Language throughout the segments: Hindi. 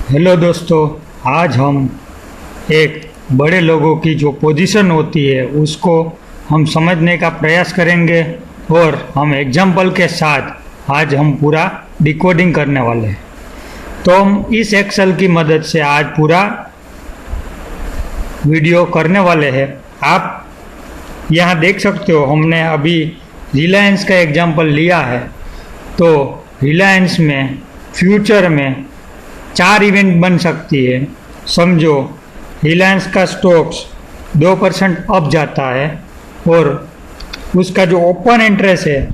हेलो दोस्तों, आज हम एक बड़े लोगों की जो पोजीशन होती है उसको हम समझने का प्रयास करेंगे और हम एग्जाम्पल के साथ आज हम पूरा डिकोडिंग करने वाले हैं। तो हम इस एक्सेल की मदद से आज पूरा वीडियो करने वाले हैं। आप यहाँ देख सकते हो, हमने अभी रिलायंस का एग्जाम्पल लिया है। तो रिलायंस में फ्यूचर में 4 इवेंट बन सकती है। समझो, रिलायंस का स्टॉक्स 2% अप जाता है और उसका जो ओपन इंटरेस्ट है,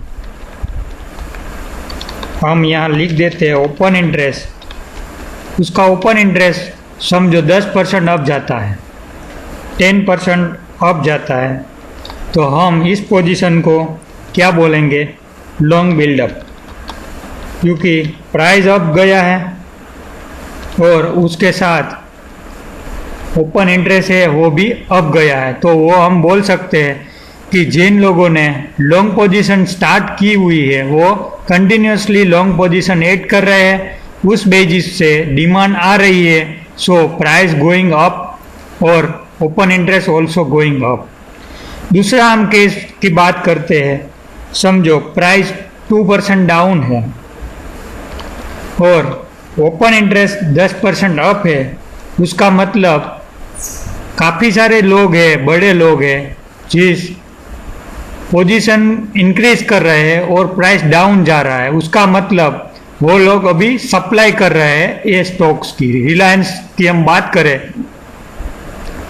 हम यहाँ लिख देते हैं ओपन इंटरेस्ट। उसका ओपन इंटरेस्ट समझो 10% अप जाता है, 10% अप जाता है, तो हम इस पोजीशन को क्या बोलेंगे? लॉन्ग बिल्डअप, क्योंकि प्राइस अप गया है और उसके साथ ओपन इंटरेस्ट है वो भी अप गया है। तो वो हम बोल सकते हैं कि जिन लोगों ने लॉन्ग पोजीशन स्टार्ट की हुई है वो कंटिन्यूसली लॉन्ग पोजीशन ऐड कर रहे हैं। उस बेसिस से डिमांड आ रही है, सो प्राइस गोइंग अप और open interest also going up. दूसरा हम केस की बात करते हैं। समझो प्राइस 2% डाउन है और ओपन इंटरेस्ट 10% अप है। उसका मतलब काफ़ी सारे लोग हैं, बड़े लोग हैं, जिस पोजीशन इंक्रीज कर रहे हैं और प्राइस डाउन जा रहा है। उसका मतलब वो लोग अभी सप्लाई कर रहे हैं ये स्टॉक्स की। रिलायंस की हम बात करें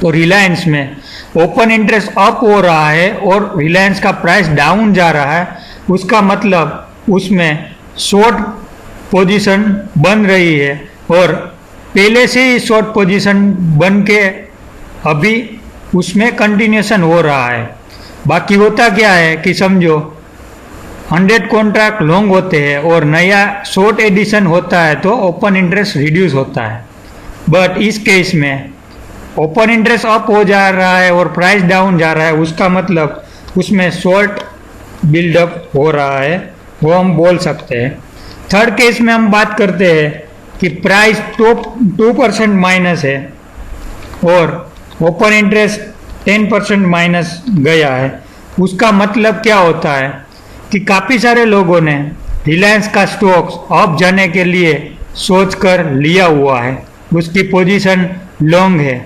तो रिलायंस में ओपन इंटरेस्ट अप हो रहा है और रिलायंस का प्राइस डाउन जा रहा है। उसका मतलब उसमें शॉर्ट पोजीशन बन रही है और पहले से ही शॉर्ट पोजीशन बन के अभी उसमें कंटिन्यूशन हो रहा है। बाकी होता क्या है कि समझो 100 कॉन्ट्रैक्ट लॉन्ग होते हैं और नया शॉर्ट एडिशन होता है तो ओपन इंटरेस्ट रिड्यूस होता है। बट इस केस में ओपन इंटरेस्ट अप हो जा रहा है और प्राइस डाउन जा रहा है। उसका मतलब उसमें शॉर्ट बिल्डअप हो रहा है, वो हम बोल सकते हैं। थर्ड केस में हम बात करते हैं कि प्राइस 2% माइनस है और ओपन इंटरेस्ट 10% माइनस गया है। उसका मतलब क्या होता है कि काफ़ी सारे लोगों ने रिलायंस का स्टॉक्स अप जाने के लिए सोच कर लिया हुआ है। उसकी पोजीशन लॉन्ग है।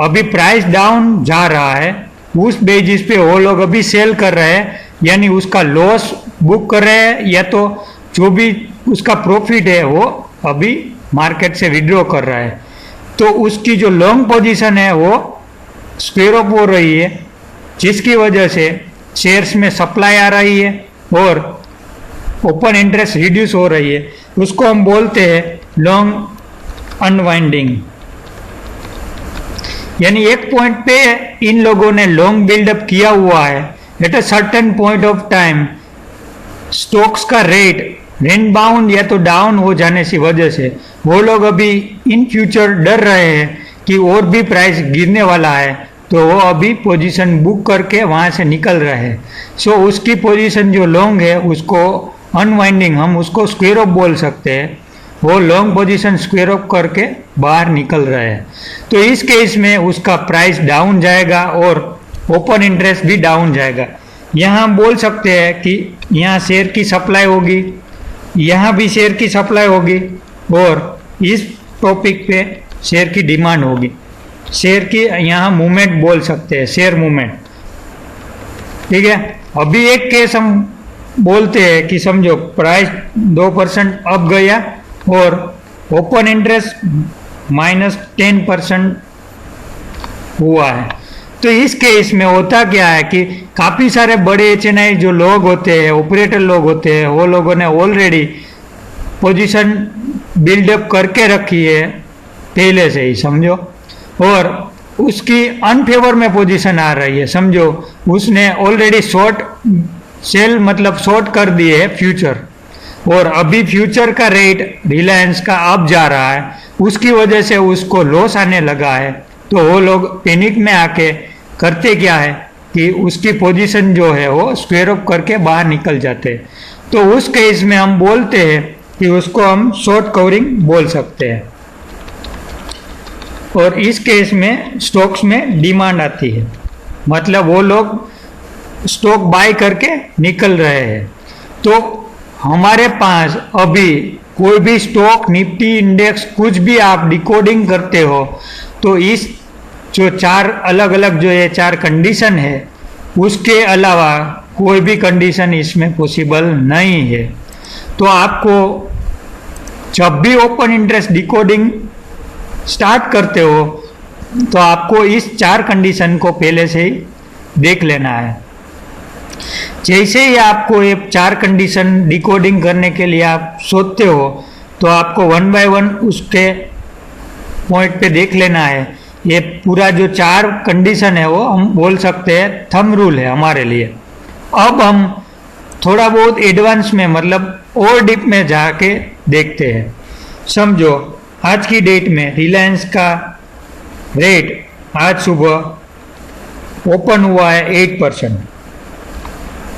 अभी प्राइस डाउन जा रहा है, उस बेसिस पे वो लोग अभी सेल कर रहे हैं, यानी उसका लॉस बुक कर रहे हैं, या तो जो भी उसका प्रॉफिट है वो अभी मार्केट से विड्रॉ कर रहा है। तो उसकी जो लॉन्ग पोजीशन है वो स्क्वेयर अप हो रही है, जिसकी वजह से शेयर्स में सप्लाई आ रही है और ओपन इंटरेस्ट रिड्यूस हो रही है। उसको हम बोलते हैं लॉन्ग अनवाइंडिंग। यानी एक पॉइंट पे इन लोगों ने लॉन्ग बिल्डअप किया हुआ है। At a certain point of time stocks का रेट रेंज बाउंड या तो डाउन हो जाने की वजह से वो लोग अभी इन फ्यूचर डर रहे हैं कि और भी प्राइस गिरने वाला है, तो वो अभी पोजीशन बुक करके वहाँ से निकल रहे हैं। सो उसकी पोजीशन जो लॉन्ग है उसको अनवाइंडिंग, हम उसको स्क्वेयर ऑफ बोल सकते हैं। वो लॉन्ग पोजीशन स्क्वेयर ऑफ करके बाहर निकल रहे हैं। तो इस केस में उसका प्राइस डाउन जाएगा और ओपन इंटरेस्ट भी डाउन जाएगा। यहाँ हम बोल सकते हैं कि यहाँ शेयर की सप्लाई होगी, यहाँ भी शेयर की सप्लाई होगी और इस टॉपिक पे शेयर की डिमांड होगी। शेयर की यहाँ मूवमेंट बोल सकते हैं, शेयर मूवमेंट। ठीक है। अभी एक केस हम बोलते हैं कि समझो प्राइस 2% अप गया और ओपन इंटरेस्ट -10% हुआ है। तो इस केस में होता क्या है कि काफ़ी सारे बड़े एचएनआई जो लोग होते हैं, ऑपरेटर लोग होते हैं, वो लोगों ने ऑलरेडी पोजीशन बिल्डअप करके रखी है पहले से ही, समझो, और उसकी अनफेवर में पोजीशन आ रही है। समझो उसने ऑलरेडी शॉर्ट सेल मतलब शॉर्ट कर दिए है फ्यूचर, और अभी फ्यूचर का रेट रिलायंस का अप जा रहा है, उसकी वजह से उसको लॉस आने लगा है। तो वो लोग पैनिक में आके करते क्या है कि उसकी पोजीशन जो है वो स्क्वेयर अप करके बाहर निकल जाते हैं। तो उस केस में हम बोलते हैं कि उसको हम शॉर्ट कवरिंग बोल सकते हैं। और इस केस में स्टॉक्स में डिमांड आती है, मतलब वो लोग स्टॉक बाय करके निकल रहे हैं। तो हमारे पास अभी कोई भी स्टॉक, निफ्टी, इंडेक्स, कुछ भी आप डिकोडिंग करते हो तो इस जो चार अलग अलग जो ये चार कंडीशन है उसके अलावा कोई भी कंडीशन इसमें पॉसिबल नहीं है। तो आपको जब भी ओपन इंटरेस्ट डिकोडिंग स्टार्ट करते हो तो आपको इस चार कंडीशन को पहले से ही देख लेना है। जैसे ही आपको ये चार कंडीशन डिकोडिंग करने के लिए आप सोचते हो तो आपको वन बाय वन उसके पॉइंट पे देख लेना है। ये पूरा जो चार कंडीशन है वो हम बोल सकते हैं थंब रूल है हमारे लिए। अब हम थोड़ा बहुत एडवांस में, मतलब और डीप में जाके देखते हैं। समझो आज की डेट में रिलायंस का रेट आज सुबह ओपन हुआ है 8%,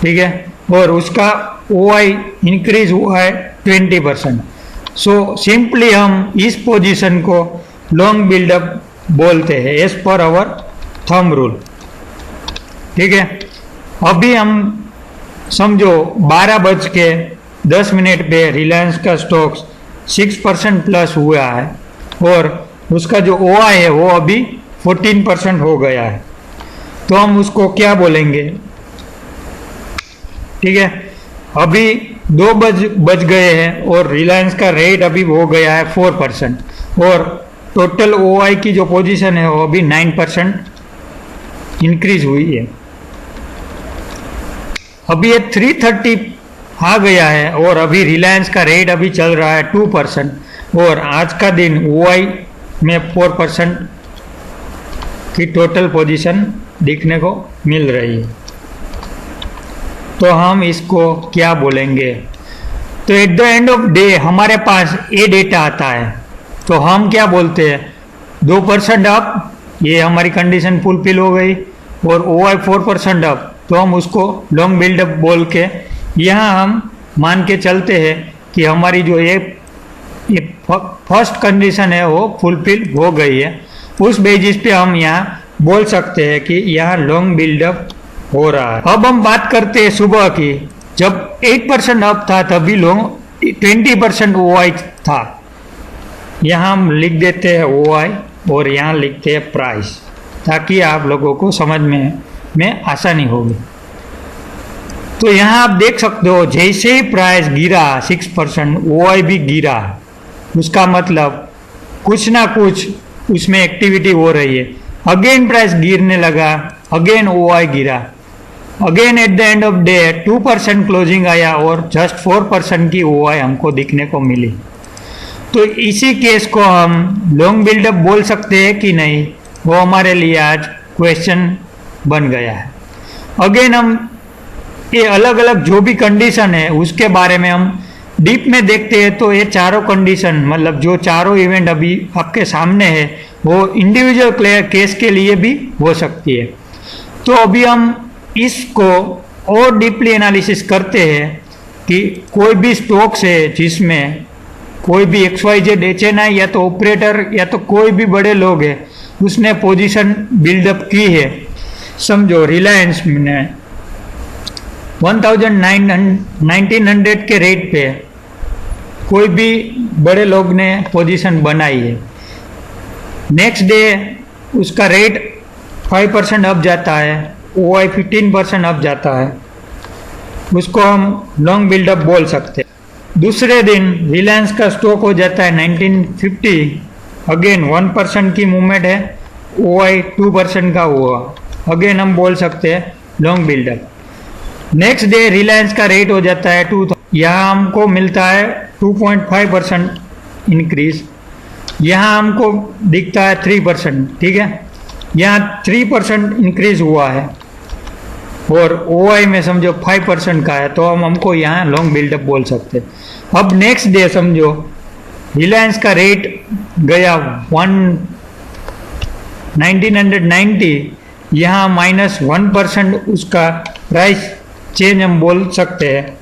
ठीक है, और उसका OI इंक्रीज हुआ है 20%। सो सिंपली हम इस पोजीशन को लॉन्ग बिल्डअप बोलते हैं as per hour thumb rule, ठीक है। अभी हम समझो 12:10 पे रिलायंस का स्टॉक्स 6% प्लस हुआ है और उसका जो OI है वो अभी 14% हो गया है। तो हम उसको क्या बोलेंगे, ठीक है। अभी 2 बज गए हैं और रिलायंस का रेट अभी हो गया है 4% और टोटल OI की जो पोजीशन है वो अभी 9% इंक्रीज हुई है। अभी ये 330 आ गया है और अभी रिलायंस का रेट अभी चल रहा है 2% और आज का दिन OI में 4% की टोटल पोजीशन दिखने को मिल रही है। तो हम इसको क्या बोलेंगे, तो eight the end of day हमारे पास ये डेटा आता है तो हम क्या बोलते हैं 2% अप, ये हमारी कंडीशन फुलफिल हो गई, और OI 4% अप, तो हम उसको लॉन्ग बिल्डअप बोल के यहाँ हम मान के चलते हैं कि हमारी जो ये फर्स्ट कंडीशन है वो फुलफिल हो गई है। उस बेसिस पे हम यहाँ बोल सकते हैं कि यहाँ लॉन्ग बिल्डअप हो रहा है। अब हम बात करते हैं सुबह की, जब 8% अप था तभी लॉन्ग 20% OI था। यहाँ हम लिख देते हैं OI और यहाँ लिखते हैं प्राइस, ताकि आप लोगों को समझ में आसानी होगी। तो यहाँ आप देख सकते हो जैसे ही प्राइस गिरा 6% OI भी गिरा, उसका मतलब कुछ ना कुछ उसमें एक्टिविटी हो रही है। अगेन प्राइस गिरने लगा, अगेन OI गिरा, again eight the end of day 2% closing आया और जस्ट 4% की OI हमको दिखने को मिली। तो इसी केस को हम लॉन्ग बिल्डअप बोल सकते हैं कि नहीं, वो हमारे लिए आज क्वेश्चन बन गया है। अगेन हम ये अलग अलग जो भी कंडीशन है उसके बारे में हम डीप में देखते हैं। तो ये चारों कंडीशन, मतलब जो चारों इवेंट अभी आपके सामने है, वो इंडिविजुअल केस के लिए भी हो सकती है। तो अभी हम इसको और डीपली एनालिसिस करते हैं कि कोई भी स्टॉक्स है जिसमें कोई भी XYZ HNI या तो ऑपरेटर या तो कोई भी बड़े लोग हैं उसने पोजीशन बिल्डअप की है। समझो रिलायंस ने 1900 के रेट पे कोई भी बड़े लोग ने पोजीशन बनाई है। नेक्स्ट डे उसका रेट 5% अप जाता है, OI 15% अप जाता है, उसको हम लॉन्ग बिल्डअप बोल सकते हैं। दूसरे दिन रिलायंस का स्टॉक हो जाता है 1950, अगेन 1% की मूवमेंट है, OI 2% का हुआ, अगेन हम बोल सकते हैं long buildup. Next day Reliance का रेट हो जाता है 2000, यहाँ हमको मिलता है 2.5% इंक्रीज, यहाँ हमको दिखता है 3%, ठीक है, यहाँ 3% इंक्रीज हुआ है और OI में समझो 5% का है, तो हमको यहाँ लॉन्ग बिल्डअप बोल सकते हैं। अब नेक्स्ट डे समझो रिलायंस का रेट गया 1990, यहाँ -1% उसका प्राइस चेंज हम बोल सकते हैं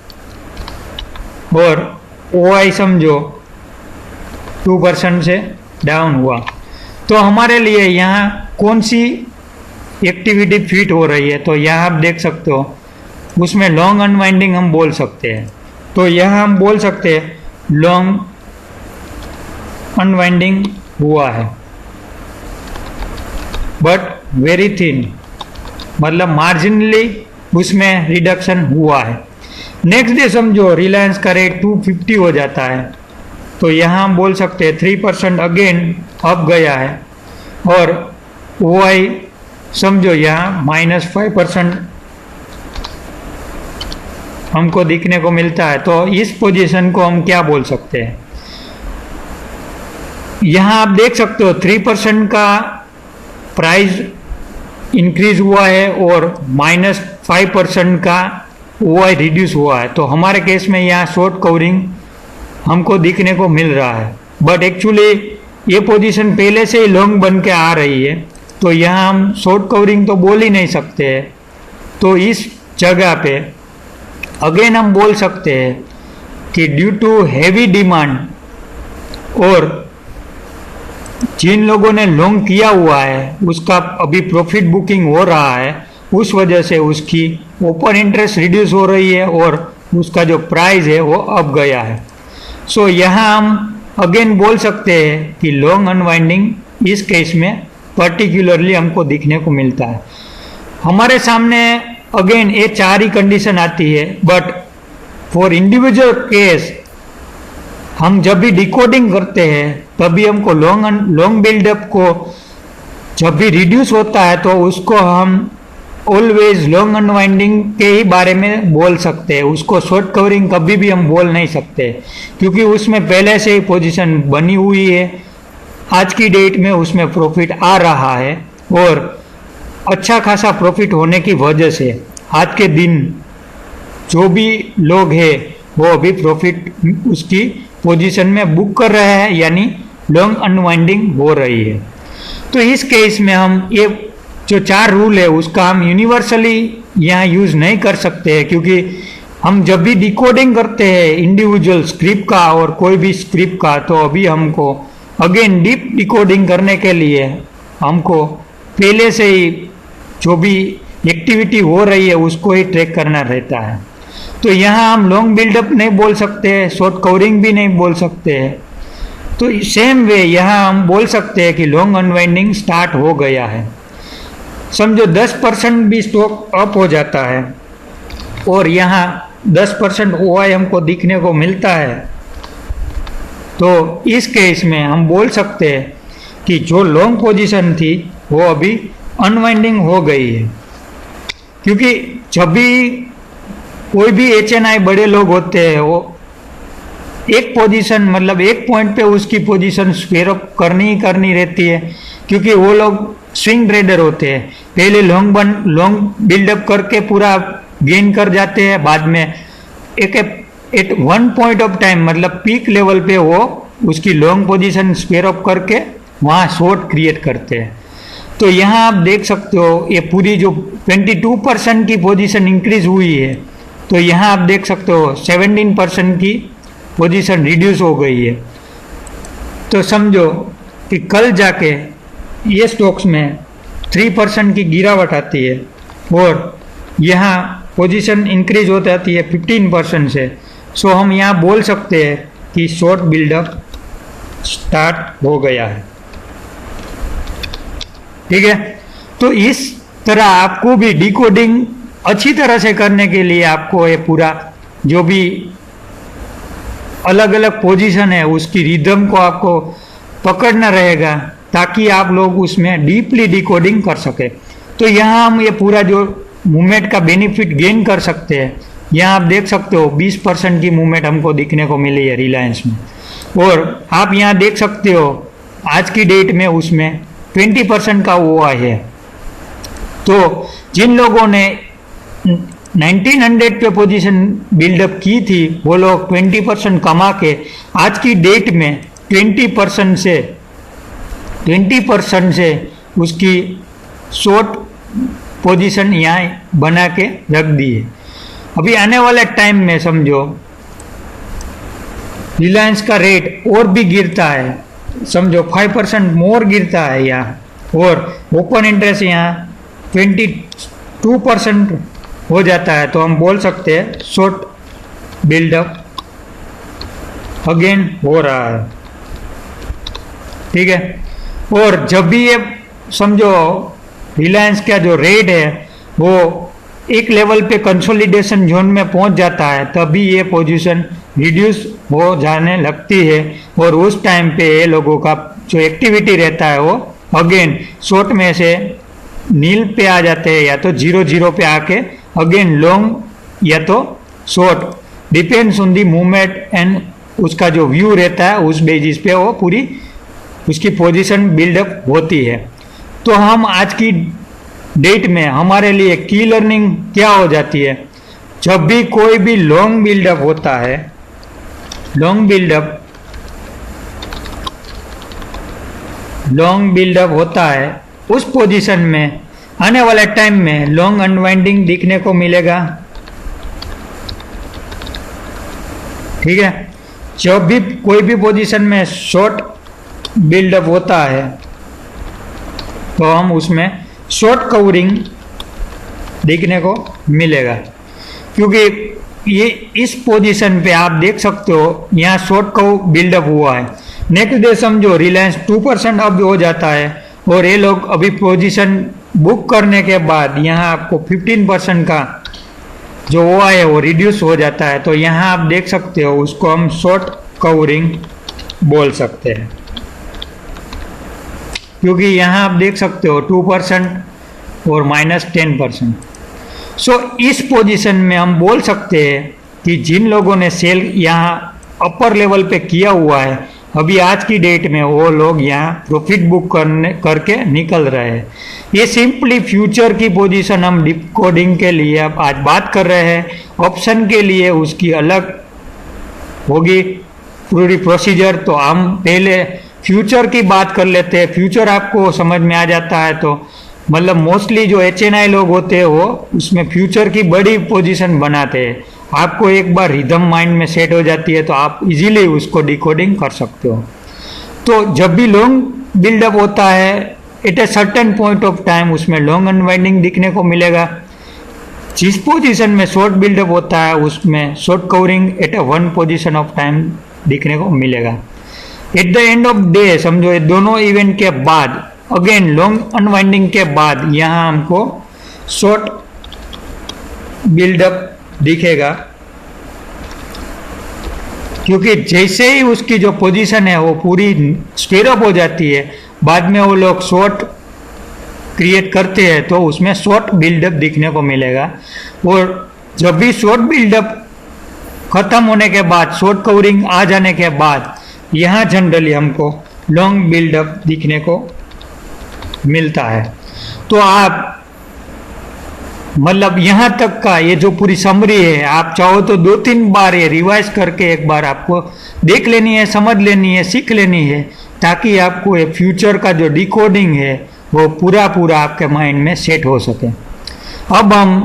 और OI समझो 2% से डाउन हुआ। तो हमारे लिए यहाँ कौन सी एक्टिविटी फिट हो रही है, तो यहाँ आप देख सकते हो उसमें लॉन्ग अनवाइंडिंग हम बोल सकते हैं। तो यहाँ हम बोल सकते हैं लॉन्ग अनवाइंडिंग हुआ है बट वेरी थिन, मतलब मार्जिनली उसमें रिडक्शन हुआ है। नेक्स्ट डे समझो रिलायंस का रेट 250 हो जाता है, तो यहाँ हम बोल सकते हैं 3% अगेन अप गया है और OI समझो यहाँ -5% हमको दिखने को मिलता है। तो इस पोजीशन को हम क्या बोल सकते हैं, यहाँ आप देख सकते हो 3% का प्राइस इंक्रीज हुआ है और -5% का OI रिड्यूस हुआ है। तो हमारे केस में यहाँ शॉर्ट कवरिंग हमको दिखने को मिल रहा है, बट एक्चुअली ये पोजीशन पहले से ही लॉन्ग बन के आ रही है, तो यहाँ हम शॉर्ट कवरिंग तो बोल ही नहीं सकते। तो इस जगह पे अगेन हम बोल सकते हैं कि ड्यू टू हैवी डिमांड और जिन लोगों ने लॉन्ग किया हुआ है उसका अभी प्रॉफिट बुकिंग हो रहा है, उस वजह से उसकी ओपन इंटरेस्ट रिड्यूस हो रही है और उसका जो प्राइस है वो अप गया है। सो यहाँ हम अगेन बोल सकते हैं कि लॉन्ग अनवाइंडिंग इस केस में पर्टिकुलरली हमको दिखने को मिलता है। हमारे सामने अगेन ये 4 ही कंडीशन आती है, बट फॉर इंडिविजुअल केस हम जब भी डिकोडिंग करते हैं तभी हमको लॉन्ग बिल्डअप को जब भी रिड्यूस होता है तो उसको हम ऑलवेज लॉन्ग अनवाइंडिंग के ही बारे में बोल सकते हैं। उसको शॉर्ट कवरिंग कभी भी हम बोल नहीं सकते, क्योंकि उसमें पहले से ही पोजीशन बनी हुई है, आज की डेट में उसमें प्रॉफिट आ रहा है और अच्छा खासा प्रॉफिट होने की वजह से आज के दिन जो भी लोग हैं वो अभी प्रॉफिट उसकी पोजीशन में बुक कर रहे हैं, यानी लॉन्ग अनवाइंडिंग हो रही है। तो इस केस में हम ये जो 4 रूल है उसका हम यूनिवर्सली यहाँ यूज़ नहीं कर सकते हैं, क्योंकि हम जब भी डिकोडिंग करते हैं इंडिविजुअल स्क्रिप्ट का और कोई भी स्क्रिप्ट का, तो अभी हमको अगेन डीप डिकोडिंग करने के लिए हमको पहले से ही जो भी एक्टिविटी हो रही है उसको ही ट्रैक करना रहता है। तो यहाँ हम लॉन्ग बिल्डअप नहीं बोल सकते, शॉर्ट कवरिंग भी नहीं बोल सकते हैं। तो सेम वे यहाँ हम बोल सकते हैं कि लॉन्ग अनवाइंडिंग स्टार्ट हो गया है। समझो 10% भी स्टॉक अप हो जाता है और यहाँ 10% OI हमको दिखने को मिलता है, तो इस केस में हम बोल सकते हैं कि जो लॉन्ग पोजीशन थी वो अभी अनवाइंडिंग हो गई है। क्योंकि जब भी कोई भी HNI बड़े लोग होते हैं वो एक पोजीशन मतलब एक पॉइंट पे उसकी पोजीशन स्क्वेयर अप करनी ही करनी रहती है, क्योंकि वो लोग स्विंग ट्रेडर होते हैं। पहले लॉन्ग बिल्डअप करके पूरा गेन कर जाते हैं, बाद में एक at one point of time मतलब पीक लेवल पे वो उसकी लॉन्ग पोजीशन स्क्वेयर अप करके वहाँ शॉर्ट क्रिएट करते हैं। तो यहाँ आप देख सकते हो ये पूरी जो 22% की पोजीशन इंक्रीज हुई है, तो यहाँ आप देख सकते हो 17% की पोजीशन रिड्यूस हो गई है। तो समझो कि कल जाके ये स्टॉक्स में 3% की गिरावट आती है और यहाँ पोजीशन इंक्रीज हो जाती है 15% से। सो हम यहाँ बोल सकते हैं कि शॉर्ट बिल्डअप स्टार्ट हो गया है। ठीक है, तो इस तरह आपको भी डिकोडिंग अच्छी तरह से करने के लिए आपको ये पूरा जो भी अलग अलग पोजीशन है उसकी रिदम को आपको पकड़ना रहेगा, ताकि आप लोग उसमें डीपली डिकोडिंग कर सके। तो यहाँ हम ये पूरा जो मूवमेंट का बेनिफिट गेन कर सकते हैं। यहाँ आप देख सकते हो 20% की मूवमेंट हमको दिखने को मिली है रिलायंस में, और आप यहाँ देख सकते हो आज की डेट में उसमें 20% का OI है। तो जिन लोगों ने 1900 पे पोजीशन बिल्डअप की थी वो लोग 20% कमा के आज की डेट में 20% से उसकी शॉर्ट पोजीशन यहाँ बना के रख दी है। अभी आने वाले टाइम में समझो रिलायंस का रेट और भी गिरता है समझो 5% मोर गिरता है यहाँ, और ओपन इंटरेस्ट यहाँ 22% हो जाता है, तो हम बोल सकते हैं शॉर्ट बिल्डअप अगेन हो रहा है। ठीक है। और जब भी ये समझो रिलायंस का जो रेट है वो एक लेवल पे कंसोलिडेशन जोन में पहुंच जाता है, तभी ये पोजीशन रिड्यूस हो जाने लगती है, और उस टाइम पे ये लोगों का जो एक्टिविटी रहता है वो अगेन शॉर्ट में से नील पे आ जाते हैं, या तो 0 पे आके अगेन लॉन्ग या तो short, depends on the movement and उसका जो व्यू रहता है उस बेसिस पे वो पूरी उसकी पोजीशन बिल्डअप होती है। तो हम आज की डेट में हमारे लिए की लर्निंग क्या हो जाती है, जब भी कोई भी लॉन्ग बिल्डअप होता है, लॉन्ग बिल्डअप होता है, उस पोजीशन में आने वाले टाइम में लॉन्ग अनवाइंडिंग दिखने को मिलेगा। ठीक है। जब भी कोई भी पोजीशन में शॉर्ट बिल्डअप होता है तो हम उसमें शॉर्ट कवरिंग देखने को मिलेगा, क्योंकि ये इस पोजीशन पे आप देख सकते हो यहाँ शॉर्ट कव बिल्डअप हुआ है। नेक्स्ट डे समझो रिलायंस 2% अप हो जाता है, और ये लोग अभी पोजीशन बुक करने के बाद यहाँ आपको 15% का जो हुआ है वो रिड्यूस हो जाता है, तो यहाँ आप देख सकते हो उसको हम शॉर्ट कवरिंग बोल सकते हैं, क्योंकि यहाँ आप देख सकते हो 2% और -10%। सो इस पोजीशन में हम बोल सकते हैं कि जिन लोगों ने सेल यहाँ अपर लेवल पे किया हुआ है, अभी आज की डेट में वो लोग यहाँ प्रॉफिट बुक करके निकल रहे हैं। ये सिंपली फ्यूचर की पोजीशन हम डिकोडिंग के लिए अब आज बात कर रहे हैं। ऑप्शन के लिए उसकी अलग होगी पूरी प्रोसीजर, तो हम पहले फ्यूचर की बात कर लेते हैं। फ्यूचर आपको समझ में आ जाता है तो मतलब मोस्टली जो HNI लोग होते हैं वो उसमें फ्यूचर की बड़ी पोजीशन बनाते हैं। आपको एक बार रिदम माइंड में सेट हो जाती है तो आप इजीली उसको डिकोडिंग कर सकते हो। तो जब भी लॉन्ग बिल्डअप होता है at a certain point of time उसमें लॉन्ग अनवाइंडिंग दिखने को मिलेगा। जिस पोजीशन में शॉर्ट बिल्डअप होता है उसमें short covering at a one position of time दिखने को मिलेगा। At the end of day समझो ये दोनों इवेंट के बाद अगेन लॉन्ग अनवाइंडिंग के बाद यहाँ हमको शॉर्ट बिल्डअप दिखेगा, क्योंकि जैसे ही उसकी जो पोजीशन है वो पूरी स्क्वेयर अप हो जाती है, बाद में वो लोग शॉर्ट क्रिएट करते हैं तो उसमें शॉर्ट बिल्डअप दिखने को मिलेगा। और जब भी शॉर्ट बिल्डअप खत्म होने के बाद शॉर्ट कवरिंग आ जाने के बाद यहाँ जनरली हमको लॉन्ग बिल्डअप दिखने को मिलता है। तो आप मतलब यहाँ तक का ये जो पूरी समरी है आप चाहो तो 2-3 बार ये रिवाइज करके एक बार आपको देख लेनी है, समझ लेनी है, सीख लेनी है, ताकि आपको ये फ्यूचर का जो डिकोडिंग है वो पूरा आपके माइंड में सेट हो सके। अब हम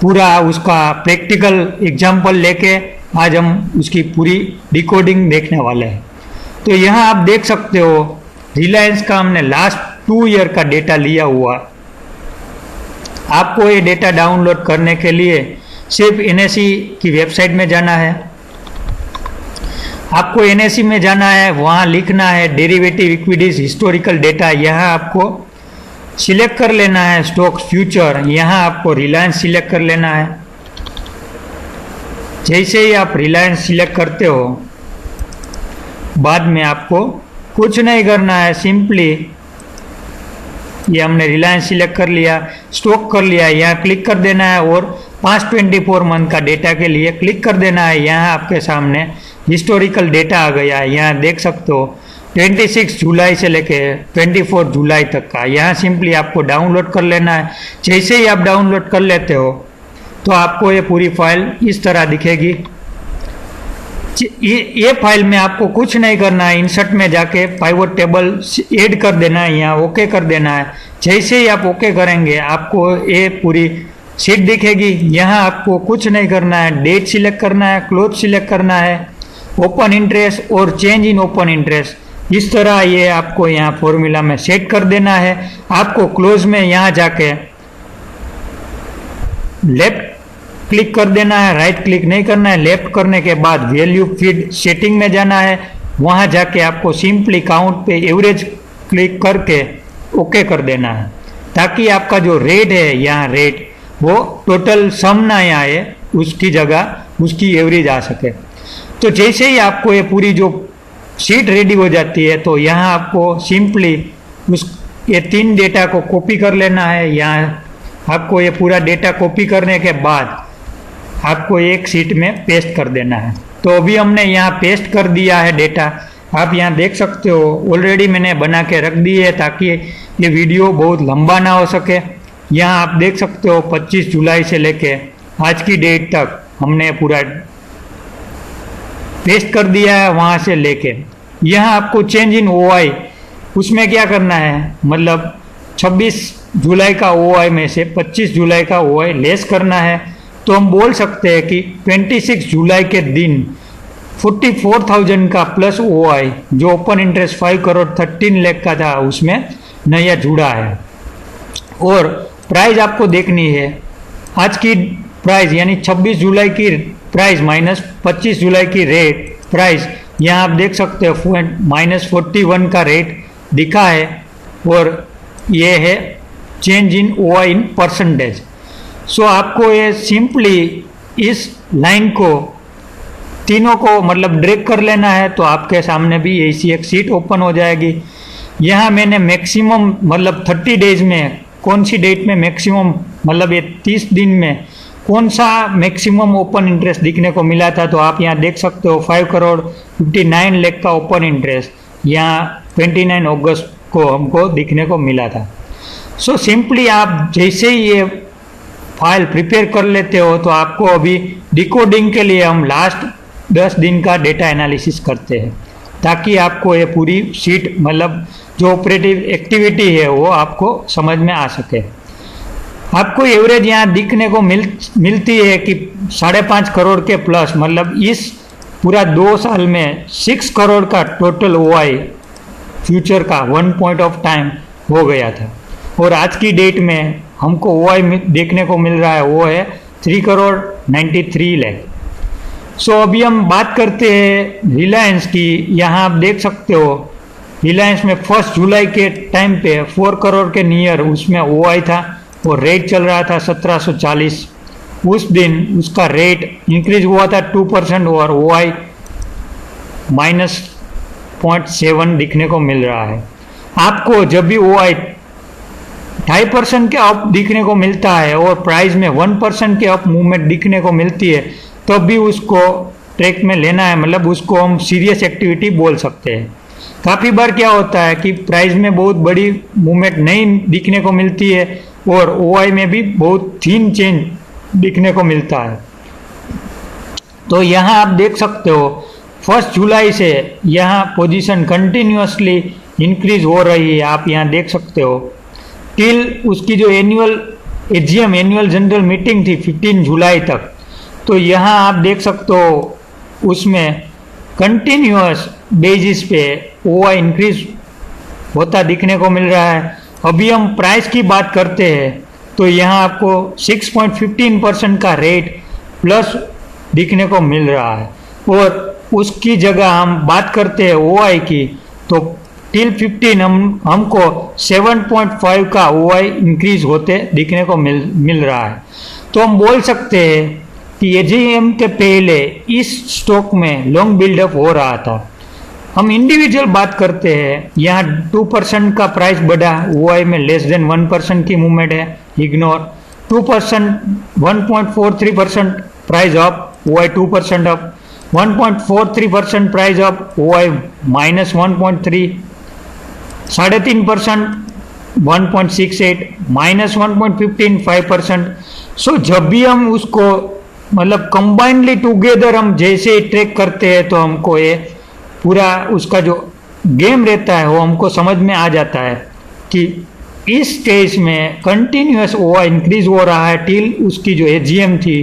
पूरा उसका प्रैक्टिकल एग्जाम्पल लेके आज हम उसकी पूरी डिकोडिंग देखने वाले हैं। तो यहाँ आप देख सकते हो रिलायंस का हमने लास्ट 2 ईयर का डेटा लिया हुआ। आपको ये डेटा डाउनलोड करने के लिए सिर्फ NSE की वेबसाइट में जाना है। आपको NSE में जाना है, वहाँ लिखना है डेरिवेटिव इक्विटीज हिस्टोरिकल डेटा। यहाँ आपको सिलेक्ट कर लेना है स्टॉक फ्यूचर, यहाँ आपको रिलायंस सिलेक्ट कर लेना है। जैसे ही आप रिलायंस सिलेक्ट करते हो बाद में आपको कुछ नहीं करना है, सिंपली ये हमने रिलायंस सिलेक्ट कर लिया, स्टॉक कर लिया, यहाँ क्लिक कर देना है और 524 मंथ का डेटा के लिए क्लिक कर देना है। यहाँ आपके सामने हिस्टोरिकल डेटा आ गया है, यहाँ देख सकते हो 26 जुलाई से लेके 24 जुलाई तक का। यहाँ सिंपली आपको डाउनलोड कर लेना है। जैसे ही आप डाउनलोड कर लेते हो तो आपको ये पूरी फाइल इस तरह दिखेगी। ये फाइल में आपको कुछ नहीं करना है, इंसर्ट में जाके पाइवट टेबल ऐड कर देना है, यहाँ ओके कर देना है। जैसे ही आप ओके करेंगे आपको ये पूरी शीट दिखेगी। यहाँ आपको कुछ नहीं करना है, डेट सिलेक्ट करना है, क्लोज सिलेक्ट करना है, ओपन इंटरेस्ट और चेंज इन ओपन इंटरेस्ट इस तरह ये आपको यहाँ फॉर्मूला में सेट कर देना है। आपको क्लोज में यहाँ जाके लेफ्ट क्लिक कर देना है, राइट क्लिक नहीं करना है। लेफ्ट करने के बाद वैल्यू फीड सेटिंग में जाना है, वहाँ जाके आपको सिंपली काउंट पे एवरेज क्लिक करके ओके कर देना है, ताकि आपका जो रेट है यहाँ रेट वो टोटल सम ना आए, उसकी जगह उसकी एवरेज आ सके। तो जैसे ही आपको ये पूरी जो शीट रेडी हो जाती है तो यहाँ आपको सिंपली ये 3 डेटा को कॉपी कर लेना है। यहाँ आपको ये पूरा डेटा कॉपी करने के बाद आपको एक शीट में पेस्ट कर देना है। तो अभी हमने यहाँ पेस्ट कर दिया है डेटा। आप यहाँ देख सकते हो ऑलरेडी मैंने बना के रख दी है ताकि ये वीडियो बहुत लंबा ना हो सके। यहाँ आप देख सकते हो 25 जुलाई से लेके आज की डेट तक हमने पूरा पेस्ट कर दिया है वहाँ से लेके। यहाँ आपको चेंज इन OI उसमें क्या करना है, मतलब 26 जुलाई का OI में से 25 जुलाई का OI लेस करना है। तो हम बोल सकते हैं कि 26 जुलाई के दिन 44,000 का प्लस OI जो ओपन इंटरेस्ट 5 करोड़ 13 लाख का था उसमें नया जुड़ा है। और प्राइस आपको देखनी है आज की प्राइस यानी 26 जुलाई की प्राइस माइनस 25 जुलाई की रेट प्राइस। यहाँ आप देख सकते हो -41 का रेट दिखा है और ये है change in OI in percentage. So आपको ये सिंपली इस लाइन को तीनों को मतलब ड्रैग कर लेना है, तो आपके सामने भी ऐसी एक शीट ओपन हो जाएगी। यहाँ मैंने मैक्सिमम मतलब 30 डेज में कौन सी डेट में मैक्सिमम मतलब ये 30 दिन में कौन सा मैक्सिमम ओपन इंटरेस्ट दिखने को मिला था, तो आप यहाँ देख सकते हो 5 करोड़ 59 लाख का ओपन इंटरेस्ट यहाँ 29 अगस्त को हमको दिखने को मिला था। सो सिंपली आप जैसे ही ये फाइल प्रिपेयर कर लेते हो तो आपको अभी डिकोडिंग के लिए हम लास्ट 10 दिन का डेटा एनालिसिस करते हैं, ताकि आपको ये पूरी शीट मतलब जो ऑपरेटिव एक्टिविटी है वो आपको समझ में आ सके। आपको एवरेज यहाँ दिखने को मिलती है कि 5.5 करोड़ के प्लस, मतलब इस पूरा 2 साल में 6 करोड़ का टोटल OI फ्यूचर का 1 पॉइंट ऑफ टाइम हो गया था। और आज की डेट में हमको OI देखने को मिल रहा है वो है 3 करोड़ 93 लाख। सो अभी हम बात करते हैं रिलायंस की। यहाँ आप देख सकते हो रिलायंस में 1 जुलाई के टाइम पे 4 करोड़ के नियर उसमें OI था और रेट चल रहा था 1740। उस दिन उसका रेट इंक्रीज हुआ था 2% और OI -0.7 दिखने को मिल रहा है। आपको जब भी OI 2.5% के अप दिखने को मिलता है और प्राइस में 1% के अप मूवमेंट दिखने को मिलती है तब भी उसको ट्रैक में लेना है, मतलब उसको हम सीरियस एक्टिविटी बोल सकते हैं। काफ़ी बार क्या होता है कि प्राइस में बहुत बड़ी मूवमेंट नहीं दिखने को मिलती है और OI में भी बहुत थीन चेंज दिखने को मिलता है। तो यहाँ आप देख सकते हो 1 जुलाई से यहाँ पोजीशन कंटिन्यूसली इंक्रीज हो रही है। आप यहाँ देख सकते हो टिल उसकी जो AGM एनुअल जनरल मीटिंग थी 15 जुलाई तक, तो यहाँ आप देख सकते हो उसमें कंटिन्यूअस बेसिस पे OI इंक्रीज होता दिखने को मिल रहा है। अभी हम प्राइस की बात करते हैं तो यहाँ आपको 6.15% का रेट प्लस दिखने को मिल रहा है और उसकी जगह हम बात करते हैं OI की तो टिल 15 हमको 7.5 का OI इंक्रीज होते दिखने को मिल रहा है। तो हम बोल सकते हैं कि AGM के पहले इस स्टॉक में लॉन्ग बिल्डअप हो रहा था। हम इंडिविजुअल बात करते हैं, यहाँ 2% का प्राइस बढ़ा, OI में लेस देन 1% की मूवमेंट है, ignore. 2% 1.43% price up, OI 2% up, 1.43% price up, OI -1.3, 3.5% 1.68, -1.15 5%। सो जब भी हम उसको मतलब कंबाइंडली टुगेदर हम जैसे ही ट्रैक करते हैं तो हमको ये पूरा उसका जो गेम रहता है वो हमको समझ में आ जाता है कि इस स्टेज में कंटिन्यूअस OI इंक्रीज हो रहा है टिल उसकी जो AGM थी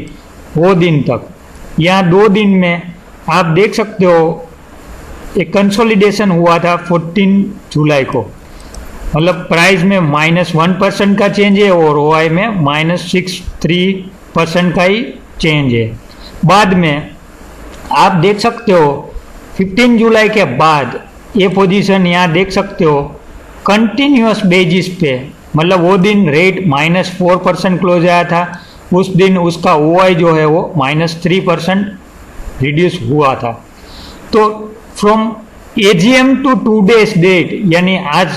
वो दिन तक। यहाँ 2 दिन में आप देख सकते हो एक कंसोलिडेशन हुआ था 14 जुलाई को, मतलब प्राइस में -1% का चेंज है और OI में -63% का ही चेंज है। बाद में आप देख सकते हो 15 जुलाई के बाद ये पोजीशन यहाँ देख सकते हो कंटिन्यूस बेसिस पे, मतलब वो दिन रेट -4% क्लोज आया था, उस दिन उसका OI जो है वो -3% रिड्यूस हुआ था। तो from AGM to today's date, यानी आज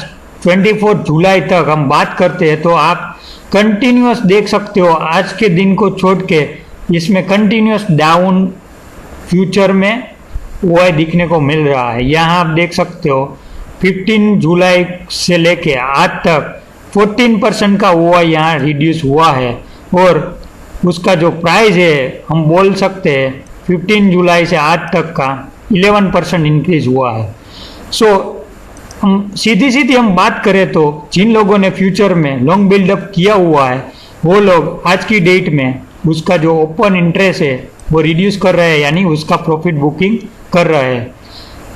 24 जुलाई तक हम बात करते हैं, तो आप कंटिन्यूस देख सकते हो आज के दिन को छोड़ के इसमें कंटिन्यूस डाउन फ्यूचर में OI दिखने को मिल रहा है। यहाँ आप देख सकते हो 15 जुलाई से लेके आज तक 14% का OI यहाँ रिड्यूस हुआ है और उसका जो प्राइस है हम बोल सकते हैं 15 जुलाई से आज तक का 11% इंक्रीज हुआ है। सो हम सीधी हम बात करें तो जिन लोगों ने फ्यूचर में लॉन्ग बिल्डअप किया हुआ है वो लोग आज की डेट में उसका जो ओपन इंटरेस्ट है वो रिड्यूस कर रहे हैं, यानी उसका प्रॉफिट बुकिंग कर रहे हैं।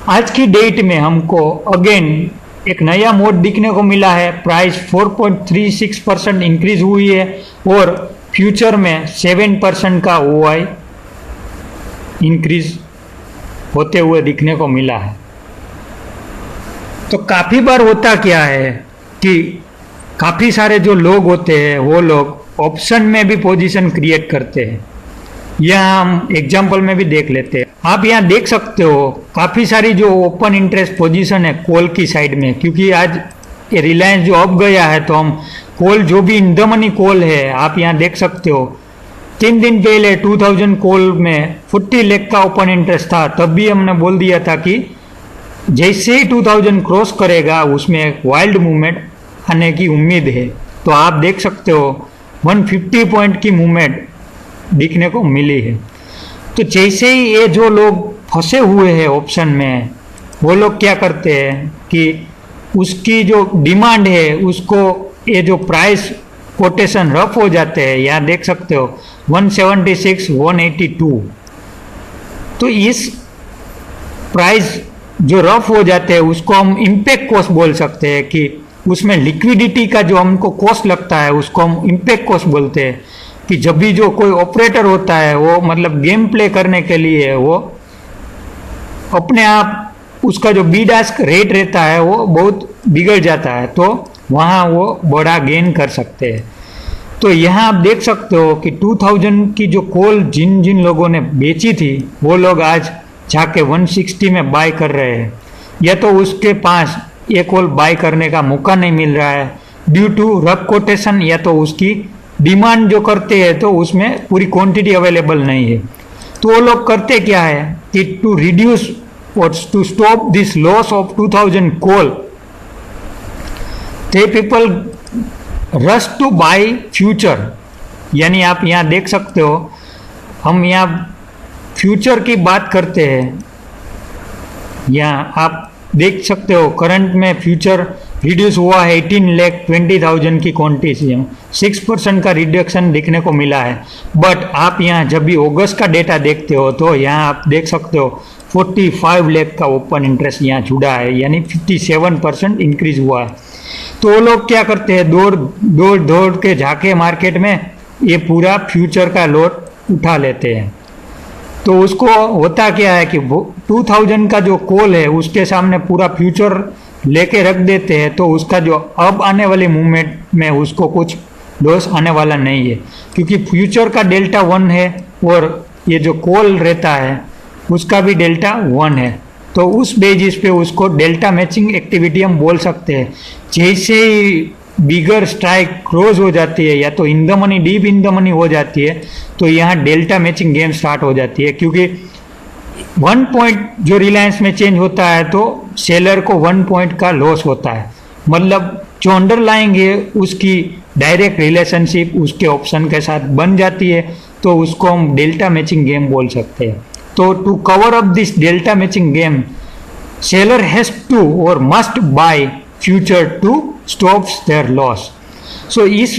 आज की डेट में हमको अगेन एक नया मोड दिखने को मिला है, प्राइस 4.36% इंक्रीज हुई है और फ्यूचर में 7% का OI इंक्रीज होते हुए दिखने को मिला है। तो काफ़ी बार होता क्या है कि काफ़ी सारे जो लोग होते हैं वो लोग ऑप्शन में भी पोजीशन क्रिएट करते हैं। यह हम एग्जांपल में भी देख लेते हैं। आप यहाँ देख सकते हो काफ़ी सारी जो ओपन इंटरेस्ट पोजीशन है कॉल की साइड में, क्योंकि आज ये रिलायंस जो अब गया है तो हम कॉल जो भी इन द मनी कॉल है आप यहाँ देख सकते हो 3 दिन पहले 2000 कॉल में 40 लाख का ओपन इंटरेस्ट था, तब भी हमने बोल दिया था कि जैसे ही 2000 क्रॉस करेगा उसमें एक वाइल्ड मूवमेंट आने की उम्मीद है। तो आप देख सकते हो 150 पॉइंट की मूवमेंट दिखने को मिली है। तो जैसे ही ये जो लोग फंसे हुए हैं ऑप्शन में वो लोग क्या करते हैं कि उसकी जो डिमांड है उसको ये जो प्राइस कोटेशन रफ हो जाते हैं, यहाँ देख सकते हो 176, 182। तो इस प्राइस जो रफ हो जाते हैं उसको हम इम्पैक्ट कॉस्ट बोल सकते हैं कि उसमें लिक्विडिटी का जो हमको कॉस्ट लगता है उसको हम इम्पैक्ट कॉस्ट बोलते हैं। कि जब भी जो कोई ऑपरेटर होता है वो मतलब गेम प्ले करने के लिए वो अपने आप उसका जो बीड आस्क रेट रहता है वो बहुत बिगड़ जाता है, तो वहाँ वो बड़ा गेन कर सकते हैं। तो यहाँ आप देख सकते हो कि 2000 की जो कॉल जिन जिन लोगों ने बेची थी वो लोग आज जाके 160 में बाय कर रहे हैं, या तो उसके पास ये कॉल बाय करने का मौका नहीं मिल रहा है ड्यू टू रफ कोटेशन, या तो उसकी डिमांड जो करते हैं तो उसमें पूरी क्वांटिटी अवेलेबल नहीं है। तो वो लोग करते क्या है कि टू रिड्यूस और to stop this loss of 2000 call the people rush to buy future. यानी आप यहाँ देख सकते हो हम यहाँ फ्यूचर की बात करते हैं, यहाँ आप देख सकते हो करंट में फ्यूचर रिड्यूस हुआ है 18,20,000 की क्वांटिटी में 6% का रिडक्शन देखने को मिला है। बट आप यहाँ जब भी अगस्त का डेटा देखते हो तो यहाँ आप देख सकते हो 45 लाख का ओपन इंटरेस्ट यहाँ जुड़ा है, यानी 57% इंक्रीज हुआ है। तो वो लोग क्या करते हैं दौड़ के जाके मार्केट में ये पूरा फ्यूचर का लोड उठा लेते हैं। तो उसको होता क्या है कि 2000 का जो कॉल है उसके सामने पूरा फ्यूचर लेके रख देते हैं, तो उसका जो अब आने वाले मूवमेंट में उसको कुछ लॉस आने वाला नहीं है, क्योंकि फ्यूचर का डेल्टा 1 है और ये जो कॉल रहता है उसका भी डेल्टा 1 है। तो उस बेसिस पे उसको डेल्टा मैचिंग एक्टिविटी हम बोल सकते हैं। जैसे ही बिगर स्ट्राइक क्लोज हो जाती है या तो in the money deep in the money हो जाती है तो यहाँ डेल्टा मैचिंग गेम स्टार्ट हो जाती है, क्योंकि 1 पॉइंट जो रिलायंस में चेंज होता है तो सेलर को 1 पॉइंट का लॉस होता है। मतलब जो अंडरलाइंग है उसकी डायरेक्ट रिलेशनशिप उसके ऑप्शन के साथ बन जाती है, तो उसको हम डेल्टा मैचिंग गेम बोल सकते हैं। तो to cover up this delta matching game seller has to और must buy future to stop their loss. So इस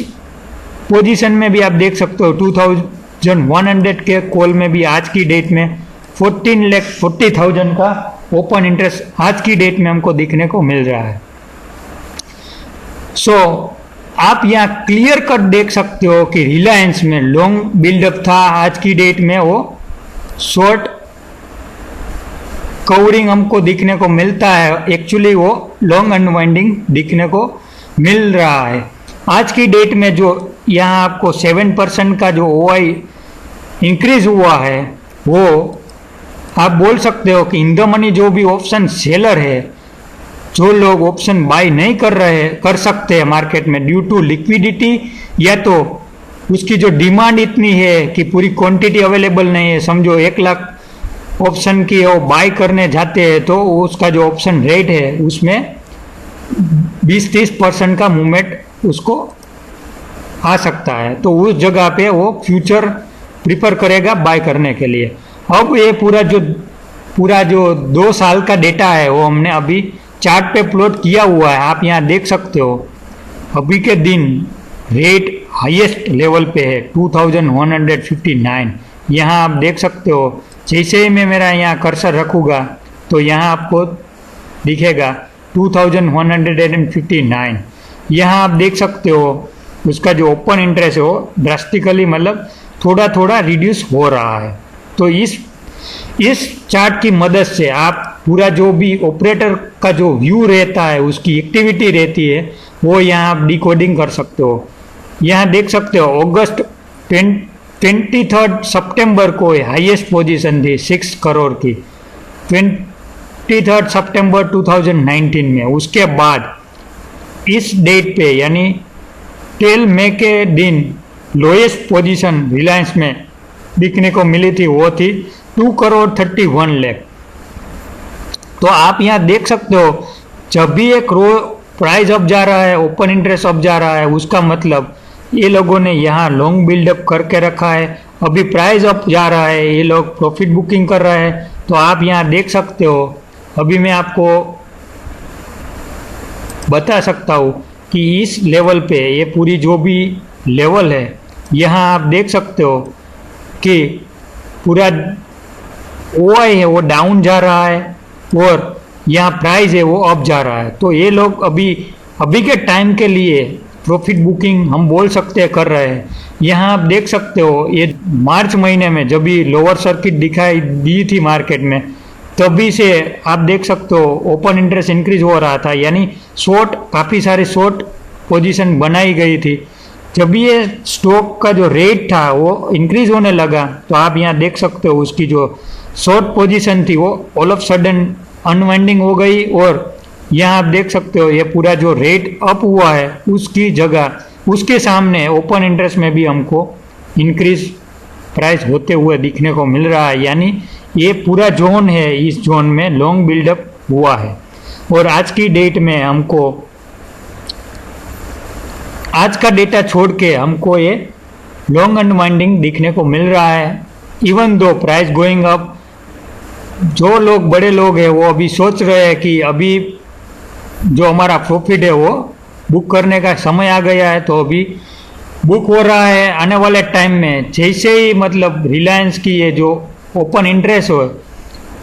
पोजीशन में भी आप देख सकते हो 2100 के कॉल में भी आज की डेट में 14,40,000 का ओपन इंटरेस्ट आज की डेट में हमको दिखने को मिल रहा है। सो आप यहाँ क्लियर कट देख सकते हो कि रिलायंस में लॉन्ग बिल्डअप था, आज की डेट में वो शॉर्ट कवरिंग हमको दिखने को मिलता है, एक्चुअली वो लॉन्ग अनवाइंडिंग दिखने को मिल रहा है। आज की डेट में जो यहाँ आपको 7% का जो OI इंक्रीज हुआ है, वो आप बोल सकते हो कि इन द मनी जो भी ऑप्शन सेलर है, जो लोग ऑप्शन बाय नहीं कर सकते हैं मार्केट में ड्यू टू लिक्विडिटी, या तो उसकी जो डिमांड इतनी है कि पूरी क्वांटिटी अवेलेबल नहीं है, समझो 1 लाख ऑप्शन की वो बाय करने जाते हैं तो उसका जो ऑप्शन रेट है उसमें 20-30% का मूवमेंट उसको आ सकता है, तो उस जगह पे वो फ्यूचर प्रिफर करेगा बाय करने के लिए। अब ये पूरा जो 2 साल का डेटा है वो हमने अभी चार्ट पे प्लॉट किया हुआ है। आप यहाँ देख सकते हो अभी के दिन रेट हाईएस्ट लेवल पे है 2159। यहाँ आप देख सकते हो, जैसे ही मैं मेरा यहाँ कर्सर रखूँगा तो यहाँ आपको दिखेगा 2159। यहाँ आप देख सकते हो उसका जो ओपन इंटरेस्ट है वो ड्रास्टिकली मतलब थोड़ा थोड़ा रिड्यूस हो रहा है। तो इस चार्ट की मदद से आप पूरा जो भी ऑपरेटर का जो व्यू रहता है, उसकी एक्टिविटी रहती है, वो यहाँ आप डिकोडिंग कर सकते हो। यहाँ देख सकते हो अगस्त 23 सितंबर को हाईएस्ट पोजीशन थी 6 करोड़ की, 23 सितंबर 2019 में। उसके बाद इस डेट पे यानी 12 मई के दिन लोएस्ट पोजीशन रिलायंस में दिखने को मिली थी, वो थी 2 करोड़ 31 लाख। तो आप यहाँ देख सकते हो जब भी एक प्राइस अप जा रहा है, ओपन इंटरेस्ट अप जा रहा है, उसका मतलब ये लोगों ने यहाँ लॉन्ग बिल्डअप करके रखा है। अभी प्राइस अप जा रहा है, ये लोग प्रॉफिट बुकिंग कर रहे हैं। तो आप यहाँ देख सकते हो, अभी मैं आपको बता सकता हूँ कि इस लेवल पे ये पूरी जो भी लेवल है, यहाँ आप देख सकते हो कि पूरा OI है वो डाउन जा रहा है और यहाँ प्राइस है वो अप जा रहा है। तो ये लोग अभी के टाइम के लिए प्रॉफिट बुकिंग हम बोल सकते हैं कर रहे हैं। यहाँ आप देख सकते हो ये मार्च महीने में जब भी लोअर सर्किट दिखाई दी थी मार्केट में, तभी से आप देख सकते हो ओपन इंटरेस्ट इंक्रीज हो रहा था, यानी काफ़ी सारे शॉर्ट पोजीशन बनाई गई थी। जब ये स्टॉक का जो रेट था वो इंक्रीज होने लगा, तो आप यहाँ देख सकते हो उसकी जो शॉर्ट पोजीशन थी वो ऑल ऑफ सडन अनवाइंडिंग हो गई, और यहाँ आप देख सकते हो ये पूरा जो रेट अप हुआ है उसकी जगह उसके सामने ओपन इंटरेस्ट में भी हमको इंक्रीज प्राइस होते हुए दिखने को मिल रहा है। यानी ये पूरा जोन है, इस जोन में लॉन्ग बिल्डअप हुआ है। और आज की डेट में हमको आज का डेटा छोड़ के हमको ये लॉन्ग अनवाइंडिंग दिखने को मिल रहा है। Even though price going up, जो लोग बड़े लोग हैं वो अभी सोच रहे हैं कि अभी जो हमारा प्रॉफिट है वो बुक करने का समय आ गया है, तो अभी बुक हो रहा है। आने वाले टाइम में जैसे ही मतलब रिलायंस की ये जो ओपन इंटरेस्ट हो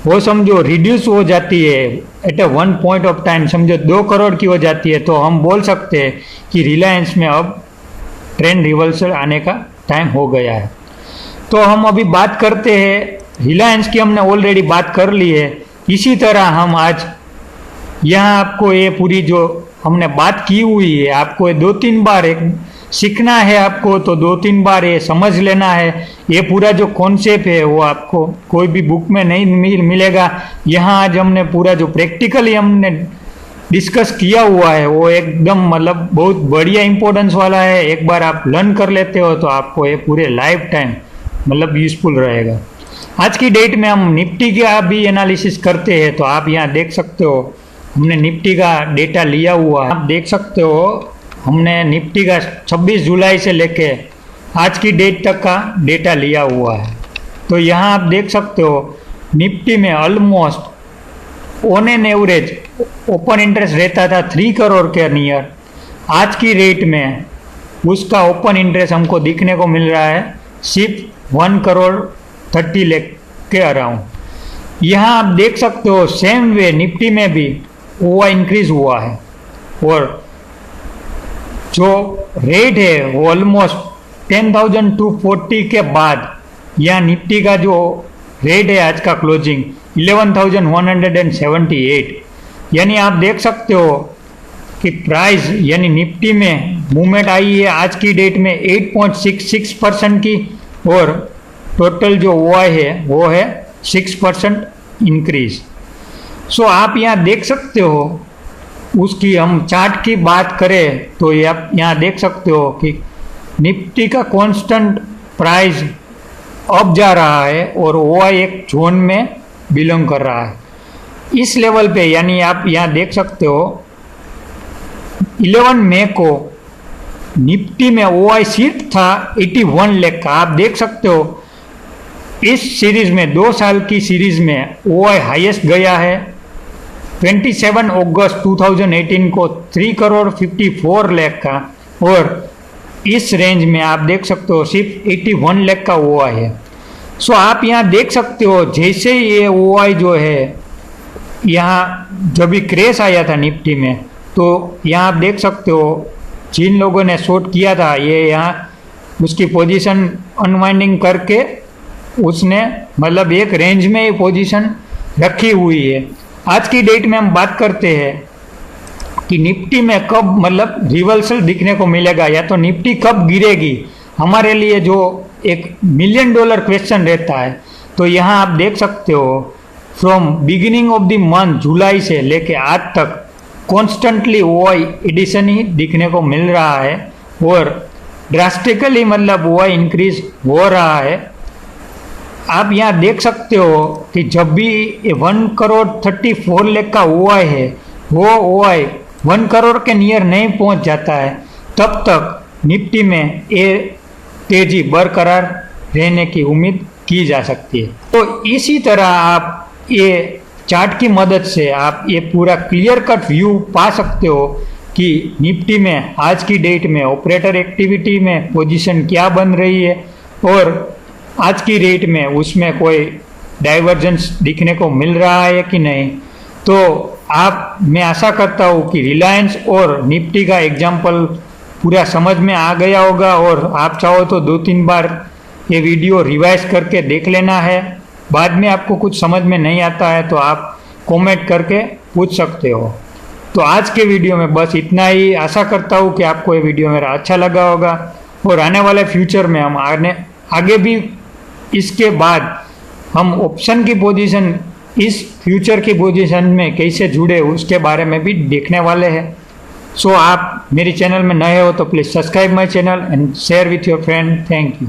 वो समझो रिड्यूस हो जाती है at a one point of time, समझो 2 करोड़ की हो जाती है, तो हम बोल सकते हैं कि रिलायंस में अब ट्रेंड रिवर्सल आने का टाइम हो गया है। तो हम अभी बात करते हैं रिलायंस की, हमने ऑलरेडी बात कर ली है। इसी तरह हम आज यहाँ आपको ये पूरी जो हमने बात की हुई है, आपको ये 2-3 बार एक सीखना है आपको, तो 2-3 बार ये समझ लेना है। ये पूरा जो कॉन्सेप्ट है वो आपको कोई भी बुक में नहीं मिलेगा। यहाँ आज हमने पूरा जो प्रैक्टिकली हमने डिस्कस किया हुआ है वो एकदम मतलब बहुत बढ़िया इंपॉर्टेंस वाला है। एक बार आप लर्न कर लेते हो तो आपको ये पूरे लाइफ टाइम मतलब यूजफुल रहेगा। आज की डेट में हम निफ्टी का भी एनालिसिस करते हैं, तो आप यहाँ देख सकते हो हमने निफ्टी का डेटा लिया हुआ है। आप देख सकते हो हमने निफ्टी का 26 जुलाई से लेके आज की डेट तक का डेटा लिया हुआ है। तो यहाँ आप देख सकते हो निफ्टी में almost on an average open interest रहता था 3 करोड़ के नियर। आज की रेट में उसका ओपन इंटरेस्ट हमको दिखने को मिल रहा है सिर्फ 1 करोड़ 30 लाख के अराउंड। यहाँ आप देख सकते हो सेम वे निफ्टी में भी ओआ इंक्रीज हुआ है और जो रेट है वो ऑलमोस्ट 10,240 के बाद यहाँ निफ्टी का जो रेट है आज का क्लोजिंग 11,178, यानी आप देख सकते हो कि प्राइस यानी निफ्टी में मूवमेंट आई है आज की डेट में 8.66% की और टोटल जो ओआई है वो है 6% इंक्रीज। सो आप यहाँ देख सकते हो उसकी हम चार्ट की बात करें तो ये आप यहाँ देख सकते हो कि निफ्टी का कांस्टेंट प्राइस अप जा रहा है और ओआई एक जोन में बिलोंग कर रहा है इस लेवल पे, यानी आप यहाँ देख सकते हो 11 मई को निफ्टी में ओआई सिर्फ था 81 लाख का। आप देख सकते हो इस सीरीज में 2 साल की सीरीज में ओआई हाईएस्ट गया है 27 अगस्त 2018 को 3,54 लाख का और इस रेंज में आप देख सकते हो सिर्फ 81 लाख का ओआई है। सो आप यहाँ देख सकते हो जैसे ये ओआई जो है यहाँ जब भी क्रैश आया था निफ्टी में तो यहाँ आप देख सकते हो जिन लोगों ने शॉर्ट किया था ये यहाँ उसकी पोजीशन अनवाइंडिंग करके उसने मतलब एक रेंज में ये पोजीशन रखी हुई है। आज की डेट में हम बात करते हैं कि निफ्टी में कब मतलब रिवर्सल दिखने को मिलेगा या तो निफ्टी कब गिरेगी, हमारे लिए जो एक $1 मिलियन क्वेश्चन रहता है। तो यहाँ आप देख सकते हो from beginning of the month जुलाई से लेके आज तक कॉन्स्टेंटली ओआई एडिशन ही दिखने को मिल रहा है और ड्रास्टिकली मतलब ओआई इंक्रीज हो रहा है। आप यहाँ देख सकते हो कि जब भी 1,34 लाख का ओआई है वो ओआई 1 करोड़ के नियर नहीं पहुँच जाता है तब तक निफ्टी में ये तेजी बरकरार रहने की उम्मीद की जा सकती है। तो इसी तरह आप ये चार्ट की मदद से आप ये पूरा क्लियर कट व्यू पा सकते हो कि निफ्टी में आज की डेट में ऑपरेटर एक्टिविटी में पोजीशन क्या बन रही है और आज की रेट में उसमें कोई डाइवर्जेंस दिखने को मिल रहा है कि नहीं। तो आप मैं आशा करता हूँ कि रिलायंस और निफ्टी का एग्जाम्पल पूरा समझ में आ गया होगा और आप चाहो तो 2-3 बार ये वीडियो रिवाइज करके देख लेना है। बाद में आपको कुछ समझ में नहीं आता है तो आप कमेंट करके पूछ सकते हो। तो आज के वीडियो में बस इतना ही। आशा करता हूँ कि आपको ये वीडियो मेरा अच्छा लगा होगा और आने वाले फ्यूचर में हम आगे भी इसके बाद हम ऑप्शन की पोजीशन इस फ्यूचर की पोजीशन में कैसे जुड़े उसके बारे में भी देखने वाले हैं। सो आप मेरे चैनल में नए हो तो please subscribe my channel and share with your friend. Thank you.